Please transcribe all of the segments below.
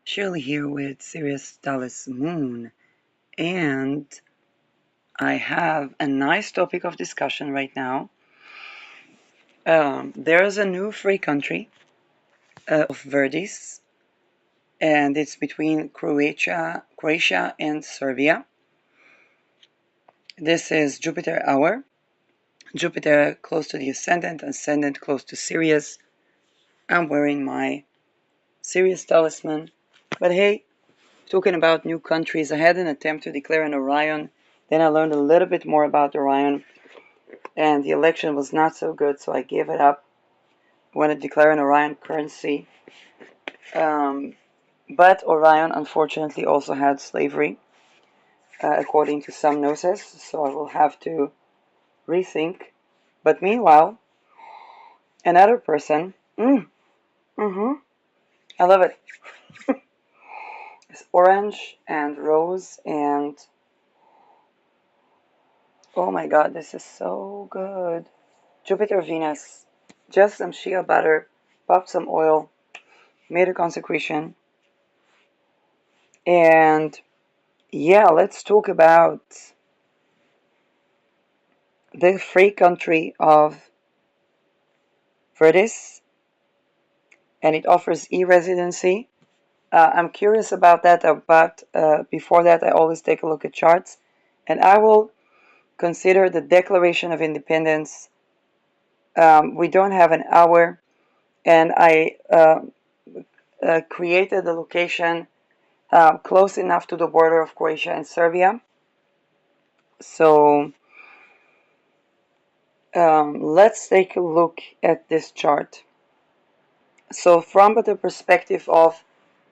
Shirley here with siriustalesmoon, and I have a nice topic of discussion right now. There's a new free country of Verdis, and it's between Croatia and Serbia. This is Jupiter hour. Jupiter close to the ascendant close to Sirius. I'm wearing my Sirius talisman. But hey, talking about new countries, I had an attempt to declare an Orion. Then I learned a little bit more about Orion, and the election was not so good, so I gave it up. I wanted to declare an Orion currency. But Orion, unfortunately, also had slavery, according to some gnosis, so I will have to rethink. But meanwhile, another person, I love it. It's orange and rose, and oh my god, this is so good. Jupiter Venus, just some shea butter, popped some oil, made a consecration, and yeah, let's talk about the free country of Verdis, and it offers e-residency. I'm curious about that, but before that, I always take a look at charts, and I will consider the Declaration of Independence. We don't have an hour, and I created the location close enough to the border of Croatia and Serbia. So let's take a look at this chart. So from the perspective of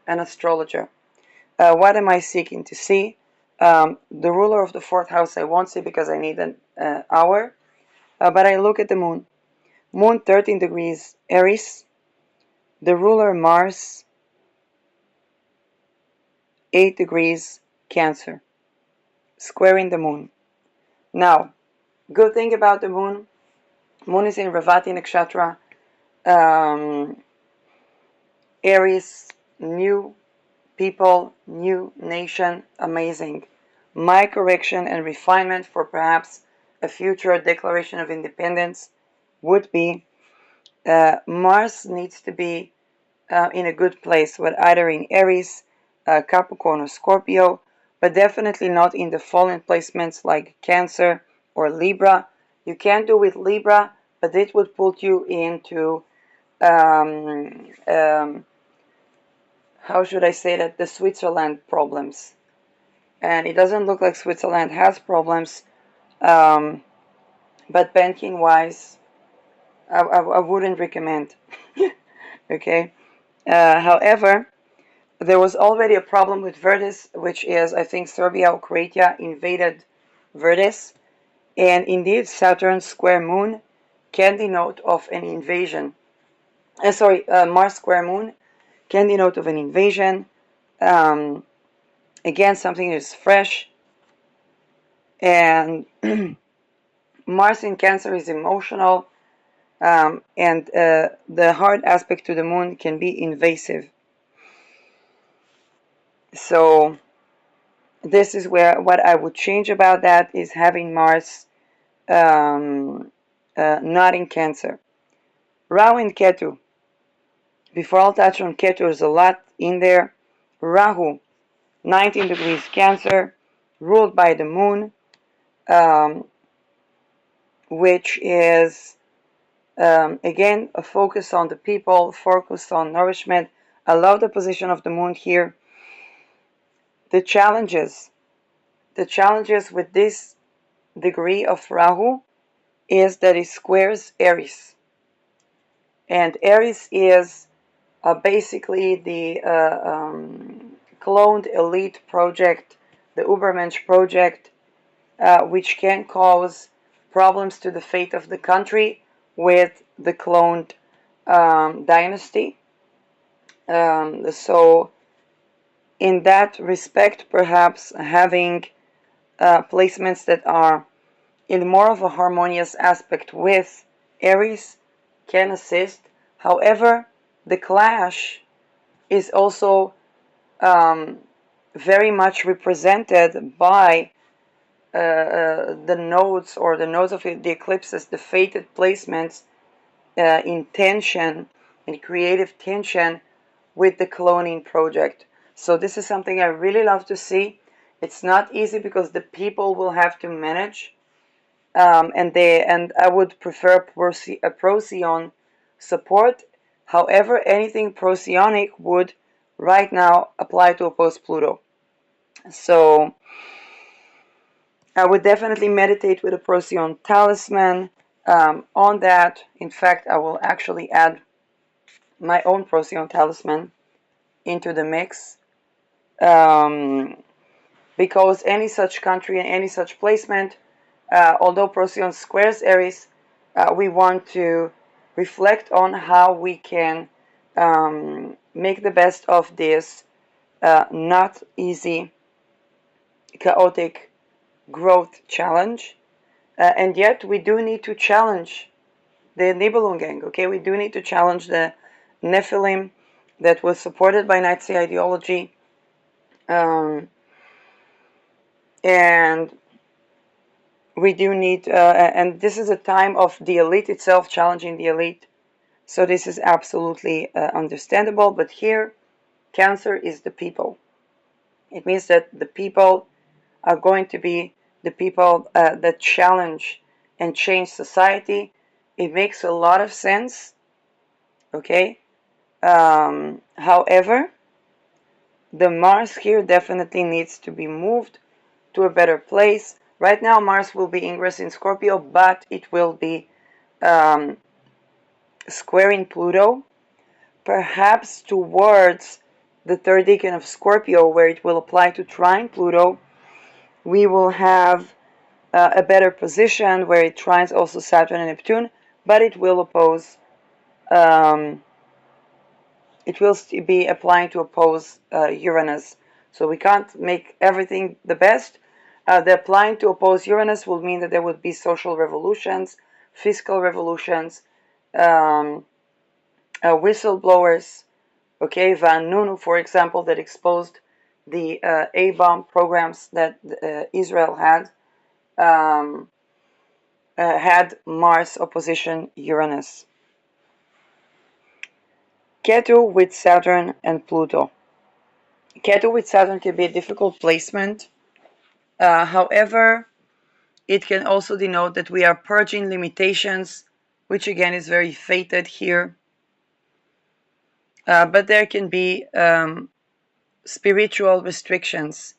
an astrologer, what am I seeking to see? The ruler of the fourth house I won't see because I need an hour, but I look at the moon. Moon 13 degrees Aries, the ruler Mars 8 degrees Cancer, squaring the moon. Now, good thing about the moon, moon is in Ravati Nakshatra, Aries, new people, new nation, amazing. My correction and refinement for perhaps a future declaration of independence would be Mars needs to be in a good place, but either in Aries, Capricorn, or Scorpio, but definitely not in the fallen placements like Cancer or Libra. You can do with Libra, but it would put you into how should I say that, the Switzerland problems. And it doesn't look like Switzerland has problems, but banking wise, I wouldn't recommend. Okay. However, there was already a problem with Verdis, which is, I think, Serbia or Croatia invaded Verdis, and indeed Saturn square moon can denote of an invasion. Mars square moon can denote of an invasion. Again, something that is fresh, and Mars in Cancer is emotional, and the hard aspect to the moon can be invasive. So this is where what I would change about that is having Mars not in Cancer. Rahu and Ketu. Before I'll touch on Ketu, there's a lot in there. Rahu, 19 degrees Cancer, ruled by the moon, which is again a focus on the people, focus on nourishment. I love the position of the moon here. The challenges with this degree of Rahu is that it squares Aries, and Aries is basically the cloned elite project, the Ubermensch project, which can cause problems to the fate of the country with the cloned dynasty. So in that respect, perhaps having placements that are in more of a harmonious aspect with Aries can assist. However, the clash is also um, very much represented by the nodes, or the nodes of the eclipses, the fated placements in tension, in creative tension with the cloning project. So this is something I really love to see. It's not easy because the people will have to manage, and I would prefer a Procyon support. However, anything Procyonic would right now apply to oppose Pluto. So I would definitely meditate with a Procyon talisman on that. In fact, I will actually add my own Procyon talisman into the mix, because any such country and any such placement, although Procyon squares Aries, we want to reflect on how we can make the best of this not easy, chaotic growth challenge. And yet we do need to challenge the Nibelungen, okay? We do need to challenge the Nephilim that was supported by Nazi ideology. And we do need, and this is a time of the elite itself challenging the elite. So this is absolutely understandable. But here, Cancer is the people. It means that the people are going to be the people that challenge and change society. It makes a lot of sense, okay? However, the Mars here definitely needs to be moved to a better place. Right now, Mars will be ingress in Scorpio, but it will be squaring Pluto, perhaps towards the third decan of Scorpio, where it will apply to trine Pluto. We will have a better position where it trines also Saturn and Neptune, but it will oppose. It will be applying to oppose Uranus. So we can't make everything the best. The applying to oppose Uranus will mean that there would be social revolutions, fiscal revolutions, whistleblowers. Okay, Van Nunu, for example, that exposed the A-bomb programs that Israel had Mars opposition Uranus. Ketu with Saturn and Pluto. Ketu with Saturn can be a difficult placement. However, it can also denote that we are purging limitations, which again is very fated here. But there can be spiritual restrictions.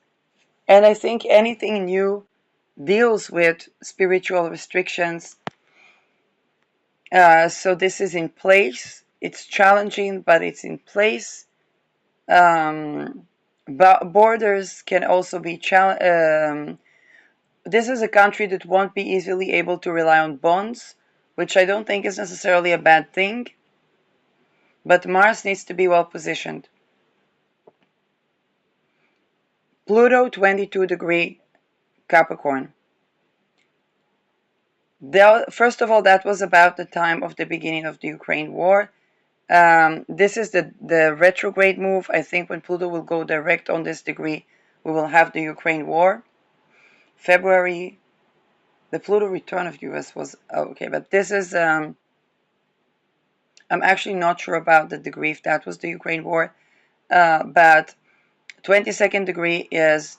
And I think anything new deals with spiritual restrictions. So this is in place. It's challenging, but it's in place. But borders can also be challenged. This is a country that won't be easily able to rely on bonds, which I don't think is necessarily a bad thing. But Mars needs to be well positioned. Pluto, 22-degree Capricorn. First of all, that was about the time of the beginning of the Ukraine war. This is the retrograde move. I think when Pluto will go direct on this degree, we will have the Ukraine war. February, the Pluto return of US was okay, but this is I'm actually not sure about the degree if that was the Ukraine war, but 22nd degree is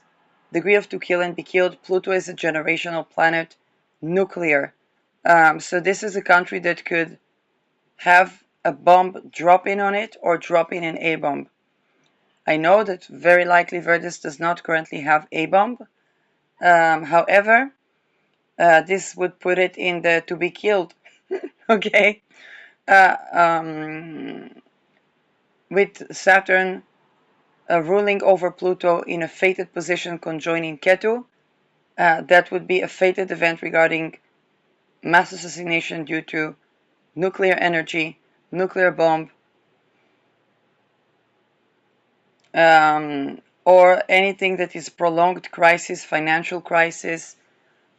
degree of to kill and be killed. Pluto is a generational planet, nuclear. So this is a country that could have a bomb drop in on it or drop in an A bomb. I know that very likely Verdis does not currently have a bomb. However, this would put it in the to be killed. Okay. With Saturn ruling over Pluto in a fated position conjoining Ketu, that would be a fated event regarding mass assassination due to nuclear energy, nuclear bomb, or anything that is prolonged crisis, financial crisis,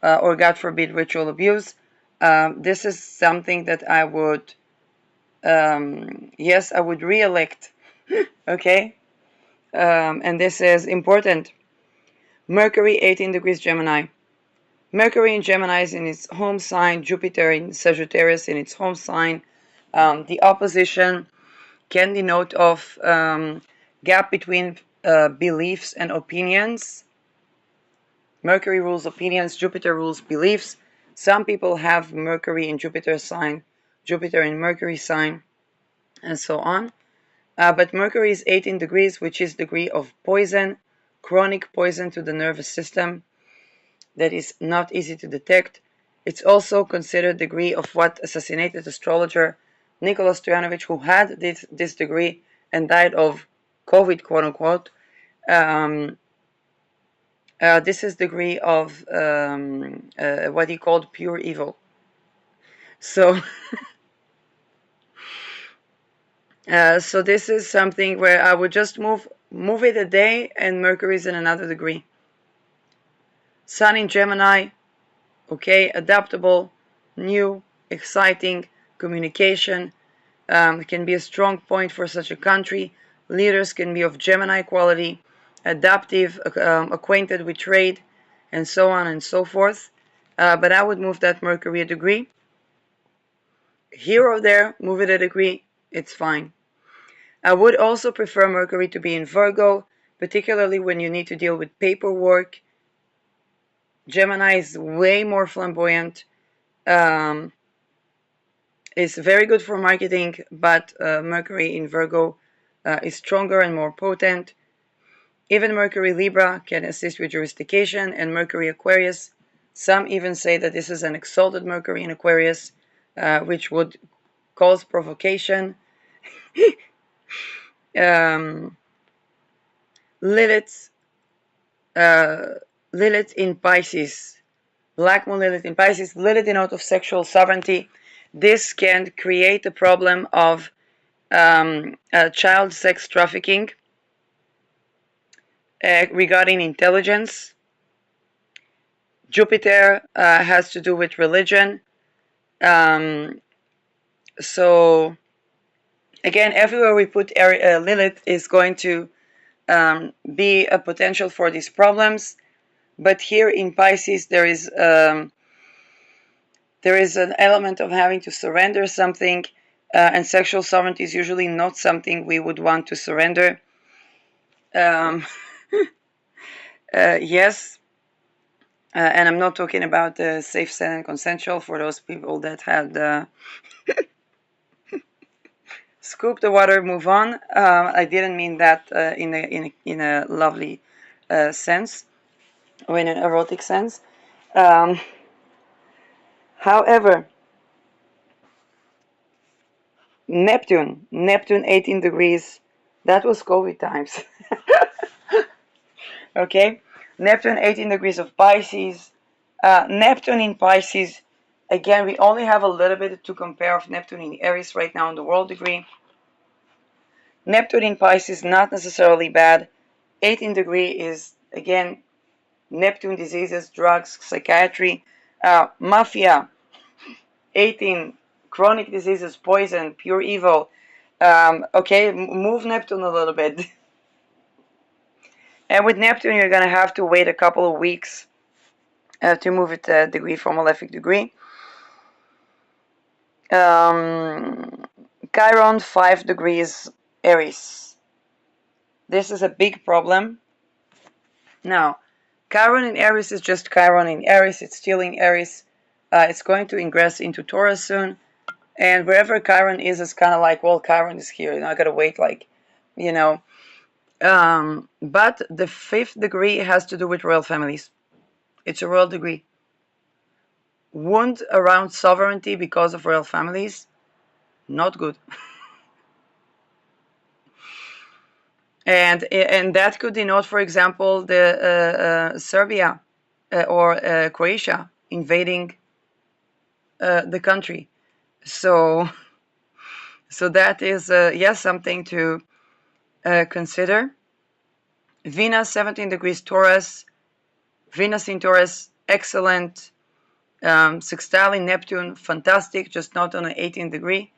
or God forbid, ritual abuse. This is something that I would, yes, I would re-elect, okay? and this is important. Mercury, 18 degrees Gemini. Mercury in Gemini is in its home sign, Jupiter in Sagittarius in its home sign. The opposition can denote of gap between beliefs and opinions. Mercury rules opinions, Jupiter rules beliefs. Some people have Mercury in Jupiter sign, Jupiter in Mercury sign, and so on. But Mercury is 18 degrees, which is degree of poison, chronic poison to the nervous system that is not easy to detect. It's also considered degree of what assassinated astrologer Nicholas Stoyanovich, who had this degree and died of COVID, quote unquote. This is degree of what he called pure evil. So, so this is something where I would just move it a day, and Mercury is in another degree. Sun in Gemini, okay, adaptable, new, exciting, communication can be a strong point for such a country. Leaders can be of Gemini quality, adaptive, acquainted with trade, and so on and so forth. But I would move that Mercury a degree. Here or there, move it a degree, it's fine. I would also prefer Mercury to be in Virgo, particularly when you need to deal with paperwork. Gemini is way more flamboyant. Is very good for marketing, but Mercury in Virgo is stronger and more potent. Even Mercury Libra can assist with jurisdiction, and Mercury Aquarius, some even say that this is an exalted Mercury in Aquarius, which would cause provocation. Lilith, Lilith in Pisces, Black Moon Lilith in Pisces, Lilith denote of sexual sovereignty. This can create a problem of child sex trafficking regarding intelligence. Jupiter has to do with religion. So again, everywhere we put Lilith is going to be a potential for these problems. But here in Pisces, there is an element of having to surrender something, and sexual sovereignty is usually not something we would want to surrender. Yes, and I'm not talking about the safe, sane, and consensual for those people that had scoop the water, move on. I didn't mean that in a lovely sense or in an erotic sense. However, Neptune 18 degrees, that was COVID times. Okay, Neptune 18 degrees of Pisces. Neptune in Pisces, again, we only have a little bit to compare of Neptune in Aries right now in the world degree. Neptune in Pisces, not necessarily bad. 18 degree is, again, Neptune diseases, drugs, psychiatry, mafia. 18, chronic diseases, poison, pure evil. Okay, move Neptune a little bit. And with Neptune, you're going to have to wait a couple of weeks to move it a degree from malefic degree. Chiron, 5 degrees Aries. This is a big problem. Now, Chiron in Aries is just Chiron in Aries. It's still in Aries. It's going to ingress into Taurus soon. And wherever Chiron is, it's kind of like, well, Chiron is here. You're not going to wait, like, you know. But the 5th degree has to do with royal families. It's a royal degree. Wound around sovereignty because of royal families, not good. And that could denote, for example, the Serbia or Croatia invading the country. So that is yes, something to consider. Venus 17 degrees Taurus. Venus in Taurus, excellent. Sextile in Neptune, fantastic, just not on an 18 degree.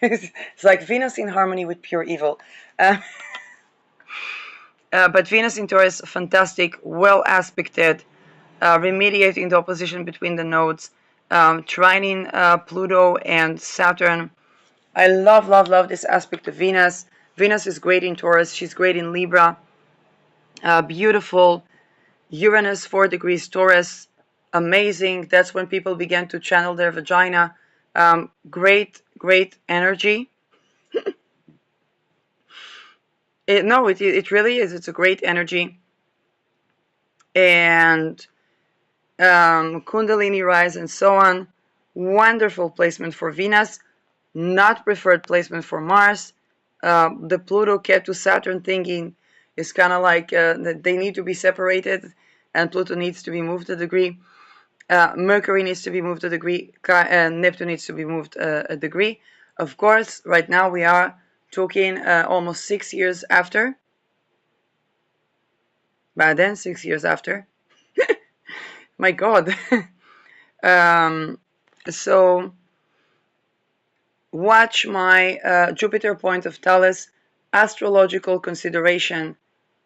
It's like Venus in harmony with pure evil. But Venus in Taurus, fantastic, well aspected, remediating the opposition between the nodes, trining Pluto and Saturn. I love, love, love this aspect of Venus. Venus is great in Taurus. She's great in Libra. Beautiful. Uranus, 4 degrees Taurus. Amazing. That's when people began to channel their vagina. Great, great energy. It really is. It's a great energy. And Kundalini rise and so on. Wonderful placement for Venus. Not preferred placement for Mars. The Pluto Ketu Saturn thinking is kind of like they need to be separated, and Pluto needs to be moved a degree. Mercury needs to be moved a degree, and Neptune needs to be moved a degree. Of course, right now we are talking almost 6 years after. By then, 6 years after. My God. So watch my Jupiterpointoftales astrological consideration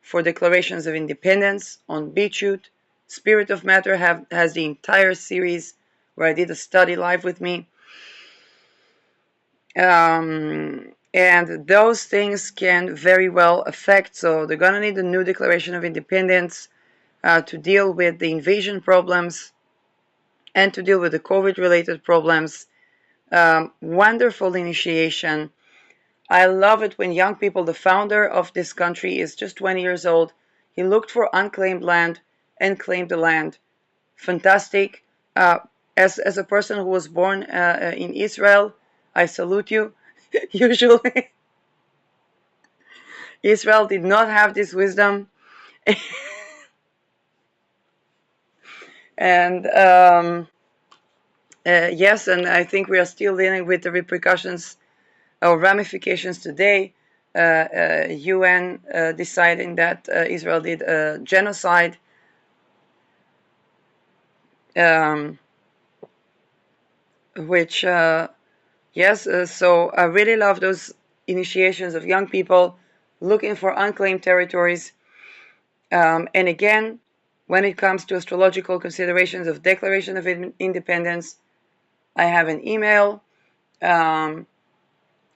for declarations of independence on bitchute. Spirit of Matter has the entire series where I did a study live with me. And those things can very well affect. So they're going to need a new declaration of independence to deal with the invasion problems and to deal with the COVID-related problems. Wonderful initiation. I love it when young people, the founder of this country is just 20 years old. He looked for unclaimed land and claimed the land. Fantastic. As a person who was born in Israel, I salute you. Usually, Israel did not have this wisdom. And yes, and I think we are still dealing with the repercussions or ramifications today. UN deciding that Israel did a genocide. Which yes, so I really love those initiations of young people looking for unclaimed territories. And again, when it comes to astrological considerations of declaration of independence, I have an email. You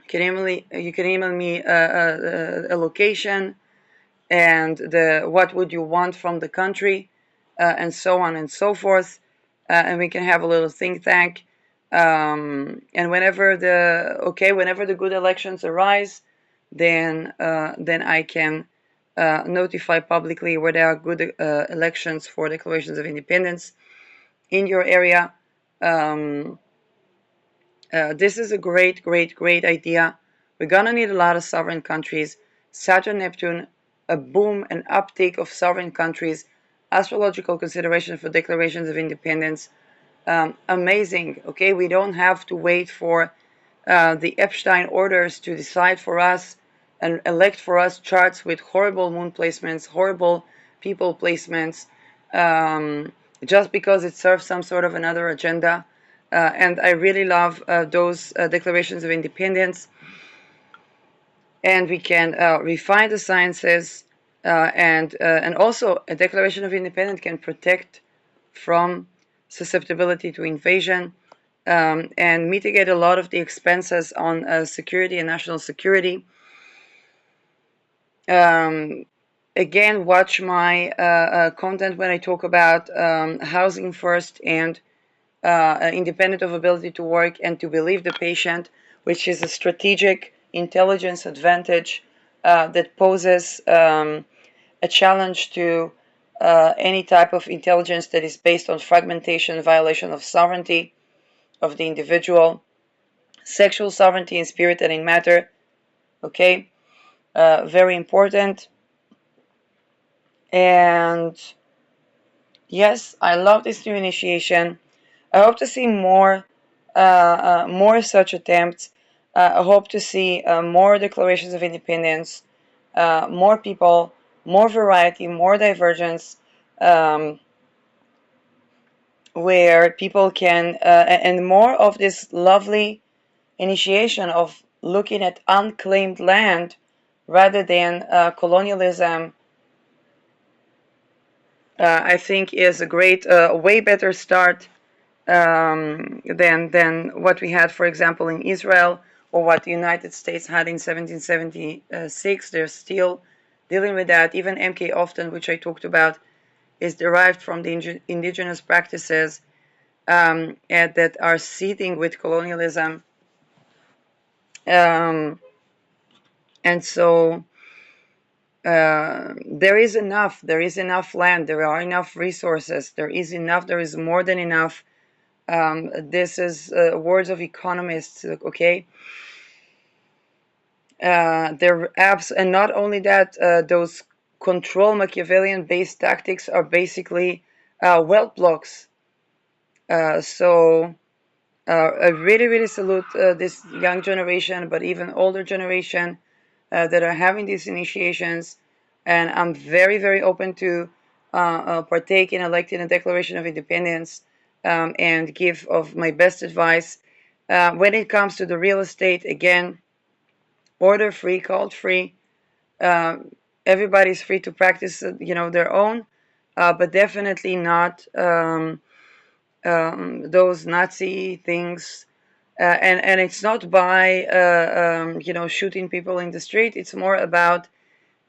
can email me a location and what would you want from the country, and so on and so forth, and we can have a little think tank. And whenever the good elections arise, then I can notify publicly where there are good elections for declarations of independence in your area. This is a great, great, great idea. We're gonna need a lot of sovereign countries. Saturn, Neptune, a boom, an uptake of sovereign countries, astrological consideration for declarations of independence. Amazing. Okay, we don't have to wait for the Epstein orders to decide for us and elect for us charts with horrible moon placements, horrible people placements, just because it serves some sort of another agenda. And I really love those declarations of independence. And we can refine the sciences, and also a declaration of independence can protect from susceptibility to invasion, and mitigate a lot of the expenses on security and national security. Again, watch my content when I talk about housing first and independent of ability to work and to believe the patient, which is a strategic intelligence advantage that poses a challenge to any type of intelligence that is based on fragmentation, violation of sovereignty of the individual, sexual sovereignty in spirit and in matter. Okay, very important. And yes, I love this new initiation. I hope to see more such attempts. I hope to see more declarations of independence, more people, more variety, more divergence, where people can, and more of this lovely initiation of looking at unclaimed land rather than colonialism, I think is a great, way better start than what we had, for example, in Israel, or what the United States had in 1776. They're still dealing with that. Even MK often, which I talked about, is derived from the indigenous practices and that are seething with colonialism. Um, and so there is enough. There is enough land. There are enough resources. There is enough. There is more than enough. This is words of economists. Okay. There apps, and not only that, those control Machiavellian-based tactics are basically wealth blocks. So I really, really salute this young generation, but even older generation that are having these initiations. And I'm very, very open to partake in electing a Declaration of Independence and give of my best advice. When it comes to the real estate, again, order free, cult free. Uh, Everybody's free to practice, their own, but definitely not those Nazi things. And it's not by shooting people in the street. It's more about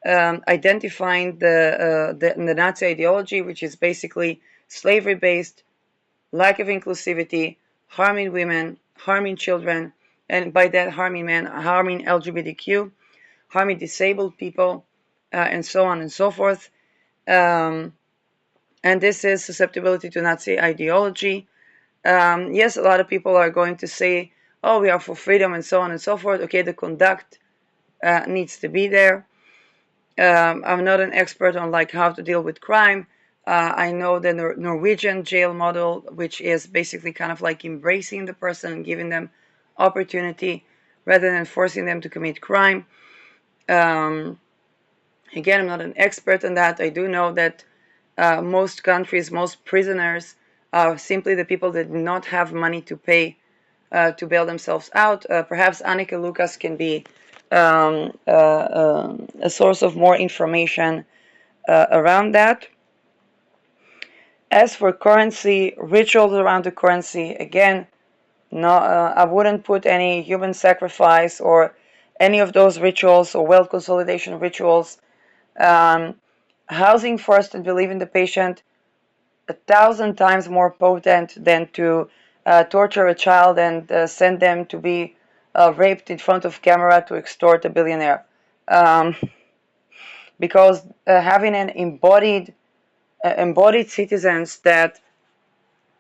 identifying the Nazi ideology, which is basically slavery based, lack of inclusivity, harming women, harming children, and by that harming men, harming LGBTQ, harming disabled people, and so on and so forth. Um, and this is susceptibility to Nazi ideology. Yes, a lot of people are going to say, oh, we are for freedom and so on and so forth. Okay, the conduct needs to be there. I'm not an expert on like how to deal with crime. I know the Norwegian jail model, which is basically kind of like embracing the person and giving them opportunity rather than forcing them to commit crime. Um, Again, I'm not an expert on that. I do know that most countries, most prisoners are simply the people that do not have money to pay to bail themselves out. Perhaps Annika Lucas can be a source of more information around that. As for currency, rituals around the currency, again, no, I wouldn't put any human sacrifice or any of those rituals or wealth consolidation rituals. Um, Housing first and believe in the patient, 1,000 times more potent than to torture a child and send them to be raped in front of camera to extort a billionaire. Um, because having an embodied citizens that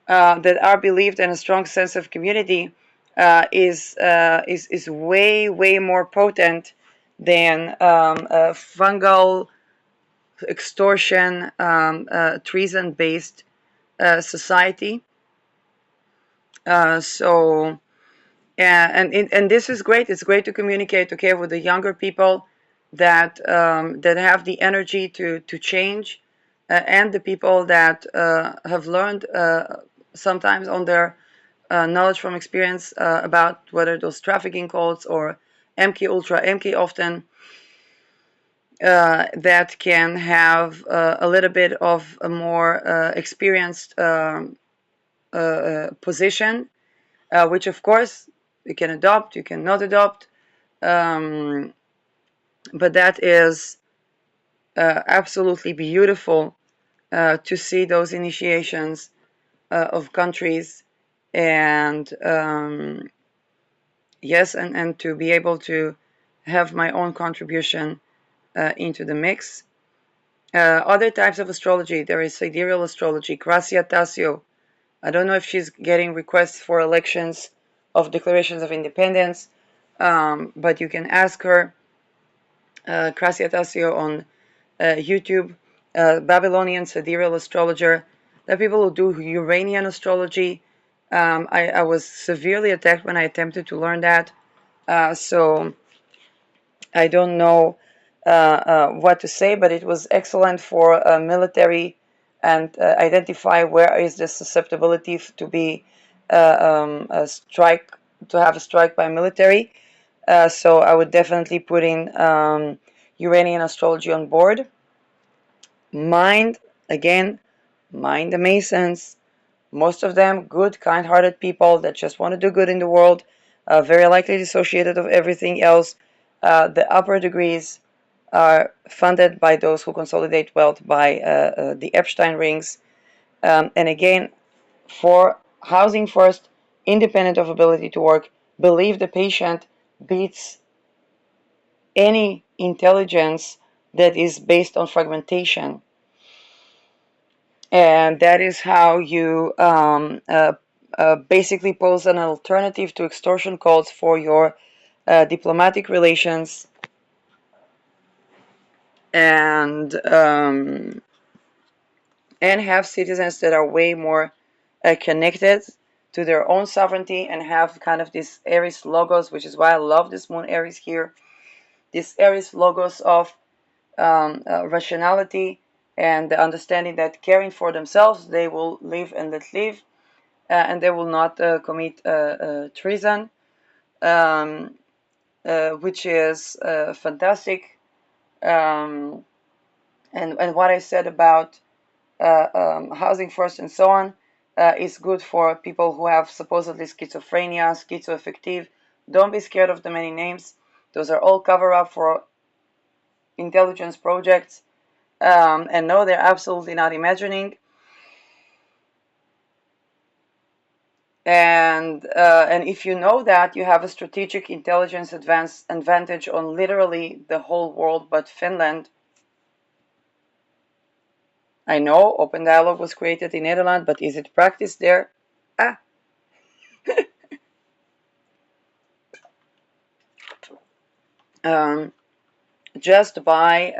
are believed in a strong sense of community is way more potent than fungal extortion, treason-based society. So and this is great. It's great to communicate, okay, with the younger people that have the energy to change, and the people that have learned sometimes on their knowledge from experience about whether those trafficking cults or MK Ultra, MK often, that can have a little bit of a more experienced position, which of course you can adopt, you cannot adopt, um, but that is absolutely beautiful to see those initiations of countries, and yes, and to be able to have my own contribution into the mix. Other types of astrology, there is sidereal astrology, Gracia Tassio. I don't know if she's getting requests for elections of declarations of independence, but you can ask her, Gracia Tassio, on YouTube, Babylonian sidereal astrologer. There are people who do Uranian astrology. I was severely attacked when I attempted to learn that, so I don't know what to say, but it was excellent for military and identify where is the susceptibility to be a strike, to have a strike by military. So I would definitely put in Uranian astrology on board. Mind, again, mind the Masons. Most of them good, kind-hearted people that just want to do good in the world, very likely dissociated of everything else. The upper degrees are funded by those who consolidate wealth by the Epstein rings. And again, for housing first, independent of ability to work, believe the patient beats any intelligence that is based on fragmentation. And that is how you basically pose an alternative to extortion calls for your diplomatic relations, and have citizens that are way more connected to their own sovereignty and have kind of this Aries logos, which is why I love this moon Aries here. This Aries logos of rationality and the understanding that caring for themselves, they will live and let live, and they will not commit treason, which is fantastic. And what I said about housing first and so on is good for people who have supposedly schizophrenia, schizoaffective. Don't be scared of the many names. Those are all cover up for intelligence projects. And no, they're absolutely not imagining. And if you know that, you have a strategic intelligence advantage on literally the whole world but Finland. I know open dialogue was created in Netherlands, but is it practiced there? Ah. Just by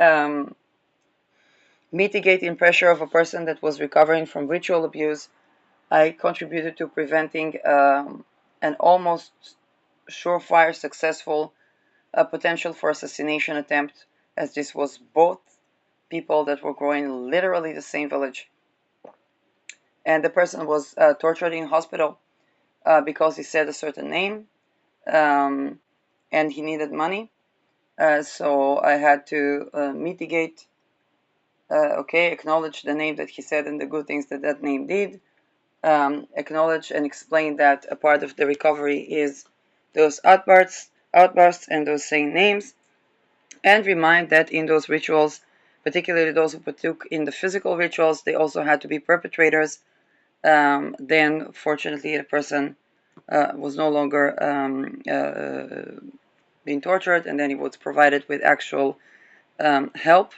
mitigating pressure of a person that was recovering from ritual abuse, I contributed to preventing an almost surefire successful potential for assassination attempt, as this was both people that were growing literally the same village. And the person was tortured in hospital because he said a certain name, and he needed money. So I had to mitigate, acknowledge the name that he said and the good things that that name did, acknowledge and explain that a part of the recovery is those outbursts and those saying names, and remind that in those rituals, particularly those who partook in the physical rituals, they also had to be perpetrators. Then, fortunately, the person was no longer being tortured, and then he was provided with actual help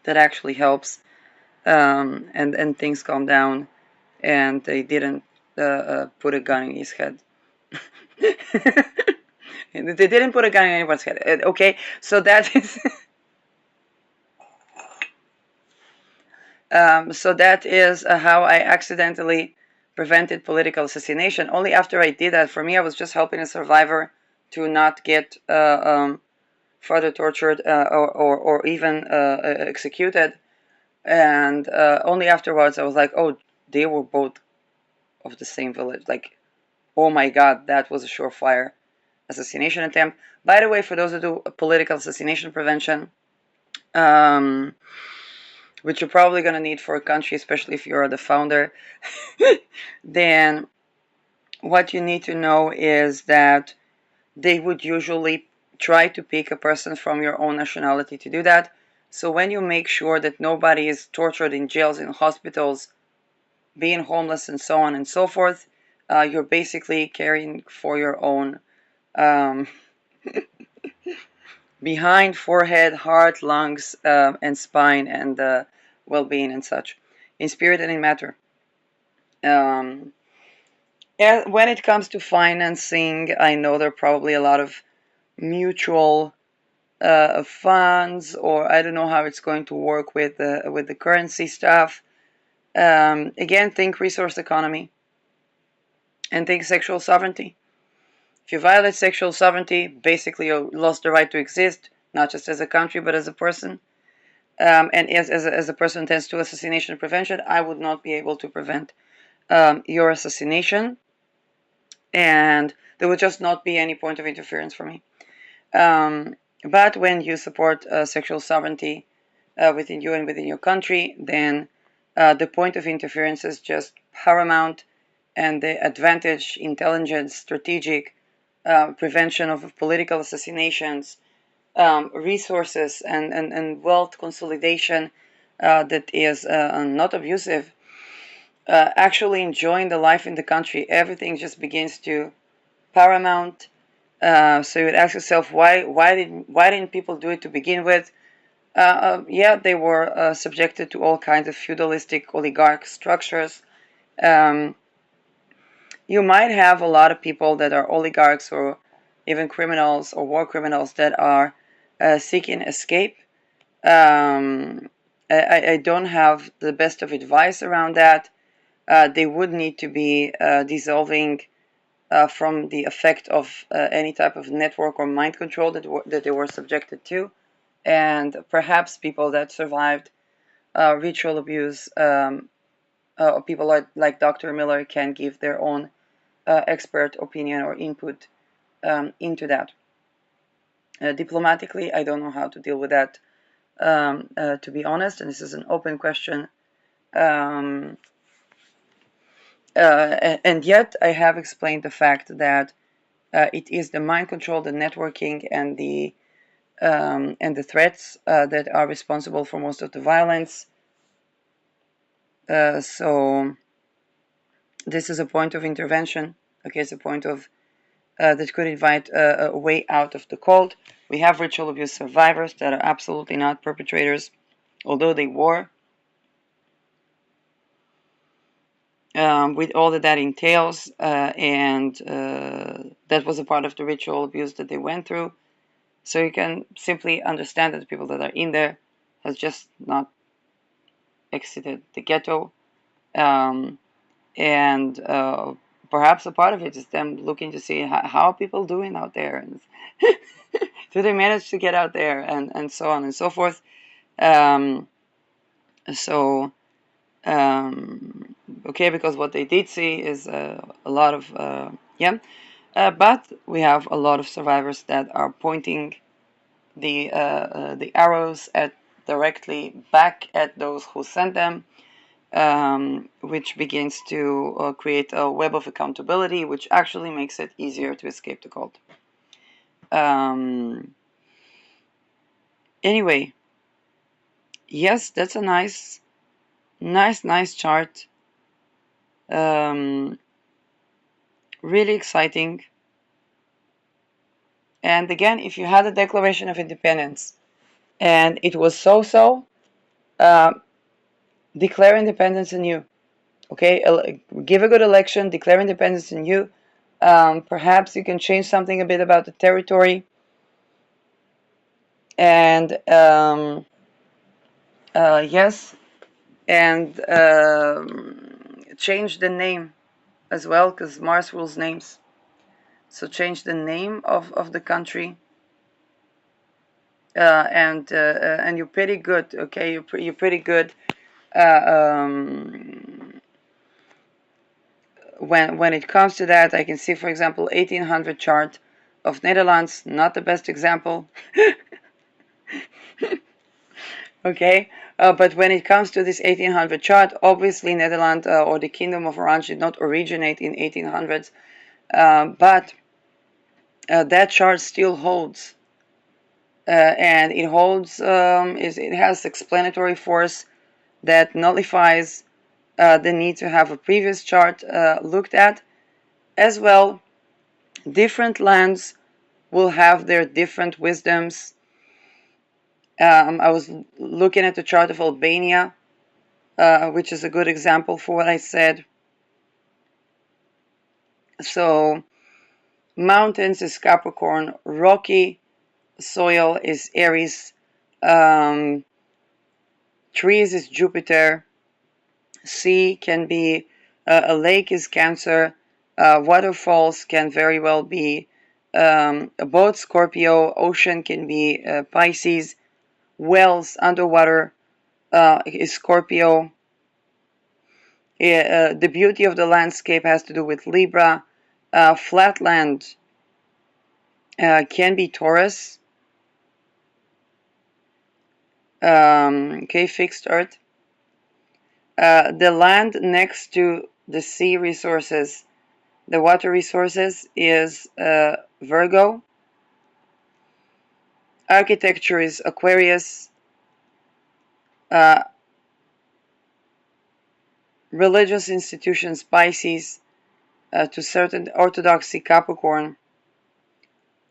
that actually helps, and things calm down, and they didn't put a gun in his head. They didn't put a gun in anyone's head. Okay, so that is. So that is how I accidentally prevented political assassination. Only after I did that, for me, I was just helping a survivor to not get further tortured or even executed. And only afterwards, I was like, oh, they were both of the same village. Like, oh my God, that was a surefire assassination attempt. By the way, for those who do political assassination prevention, which you're probably going to need for a country, especially if you're the founder, then what you need to know is that they would usually try to pick a person from your own nationality to do that. So when you make sure that nobody is tortured in jails, in hospitals, being homeless, and so on and so forth, you're basically caring for your own behind, forehead, heart, lungs, and spine, and well-being and such, in spirit and in matter. And when it comes to financing, I know there are probably a lot of mutual funds, or I don't know how it's going to work with the currency stuff. Again, think resource economy and think sexual sovereignty. If you violate sexual sovereignty, basically you lost the right to exist, not just as a country, but as a person. And as a person tends to assassination prevention, I would not be able to prevent your assassination, and there would just not be any point of interference for me. But when you support sexual sovereignty within you and within your country, then the point of interference is just paramount, and the advantage, intelligence, strategic, prevention of political assassinations, resources, and wealth consolidation that is not abusive, actually enjoying the life in the country. Everything just begins to paramount. So you would ask yourself, why didn't people do it to begin with? Yeah, they were subjected to all kinds of feudalistic oligarch structures. Um, you might have a lot of people that are oligarchs or even criminals or war criminals that are seeking escape. I don't have the best of advice around that. They would need to be dissolving from the effect of any type of network or mind control that they were subjected to. And perhaps people that survived ritual abuse, or people like Dr. Miller, can give their own expert opinion or input into that. Diplomatically, I don't know how to deal with that, to be honest, and this is an open question. Um, and yet, I have explained the fact that it is the mind control, the networking, and the threats that are responsible for most of the violence. So this is a point of intervention. Okay, it's a point of that could invite a way out of the cold. We have ritual abuse survivors that are absolutely not perpetrators, although they were, with all that entails, and that was a part of the ritual abuse that they went through. So you can simply understand that the people that are in there has just not exited the ghetto, um, and perhaps a part of it is them looking to see how are people doing out there, and do they manage to get out there, and so on and so forth. Um, so okay, because what they did see is a lot of but we have a lot of survivors that are pointing the arrows at directly back at those who sent them, which begins to create a web of accountability, which actually makes it easier to escape the cult. Anyway, yes, that's a nice chart. Really exciting. And again, if you had a Declaration of Independence and it was so, uh, declare independence anew. Okay, give a good election, declare independence anew. Perhaps you can change something a bit about the territory, and yes, and change the name as well, because Mars rules names. So change the name of the country, and you're pretty good. Okay, you're pretty good. When it comes to that, I can see, for example, 1800 chart of Netherlands, not the best example. Okay, but when it comes to this 1800 chart, obviously Netherlands or the Kingdom of Orange did not originate in 1800s, but that chart still holds, and it holds it has explanatory force that nullifies the need to have a previous chart looked at. As well, different lands will have their different wisdoms. I was looking at the chart of Albania, which is a good example for what I said. So mountains is Capricorn, rocky soil is Aries, trees is Jupiter, sea can be a lake is Cancer, waterfalls can very well be a boat Scorpio, ocean can be Pisces, wells underwater is Scorpio. The beauty of the landscape has to do with Libra. Flatland can be Taurus. Okay, fixed Earth. The land next to the sea resources, the water resources, is Virgo. Architecture is Aquarius. Uh, Religious institutions, Pisces. To certain orthodoxy, Capricorn.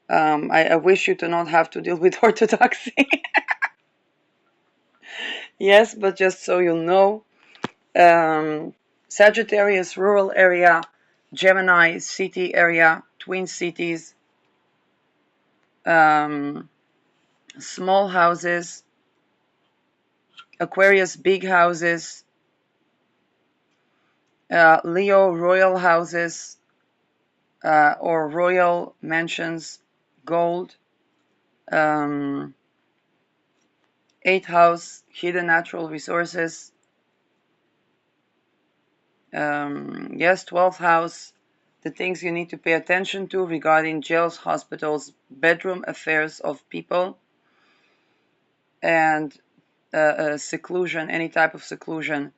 I wish you to not have to deal with orthodoxy. Yes, but just so you'll know. Sagittarius, rural area. Gemini, city area. Twin cities. Um, Small houses. Aquarius, big houses. Leo, royal houses or royal mansions. Gold. Um, Eighth house, hidden natural resources. Yes, 12th house, the things you need to pay attention to regarding jails, hospitals, bedroom affairs of people, and seclusion, any type of seclusion.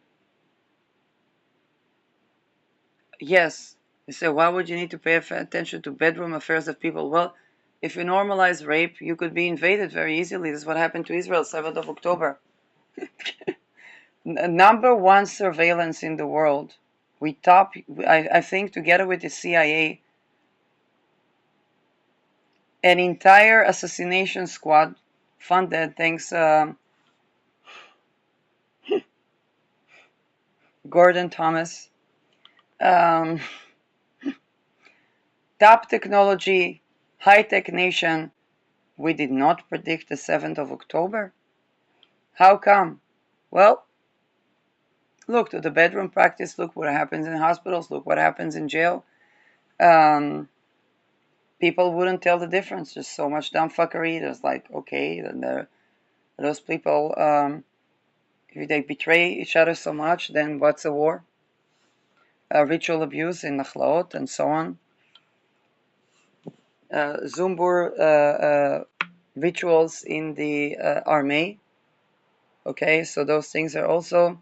Yes, you say, why would you need to pay attention to bedroom affairs of people? Well, if you normalize rape, you could be invaded very easily. This is what happened to Israel, 7th of October. Number one surveillance in the world. I think, together with the CIA, an entire assassination squad funded, thanks Gordon Thomas. Um, Top technology, high-tech nation. We did not predict the 7th of October. How come? Well, look to the bedroom practice. Look what happens in hospitals. Look what happens in jail. People wouldn't tell the difference. There's so much dumb fuckery. There's like, okay, then those people, if they betray each other so much, then what's a war? Ritual abuse in Nachlaot and so on. Zumbur rituals in the army. Okay, so those things are also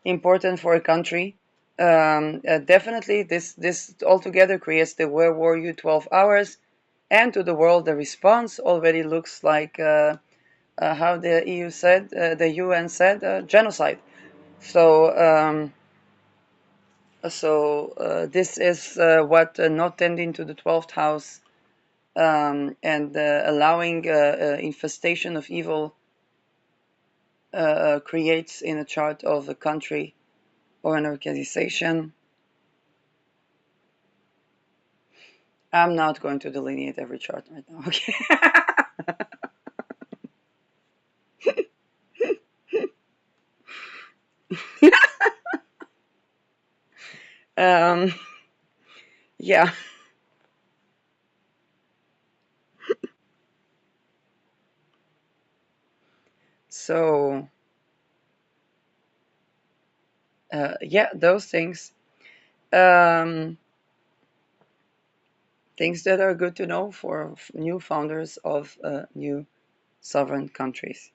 important for a country. Definitely, this altogether creates the Where Were You 12 Hours, and to the world, the response already looks like how the EU said, the UN said, genocide. So, this is what not tending to the 12th house and allowing infestation of evil creates in a chart of a country or an organization. I'm not going to delineate every chart right now, okay? Yeah. So, yeah, those things. Um, Things that are good to know for new founders of new sovereign countries.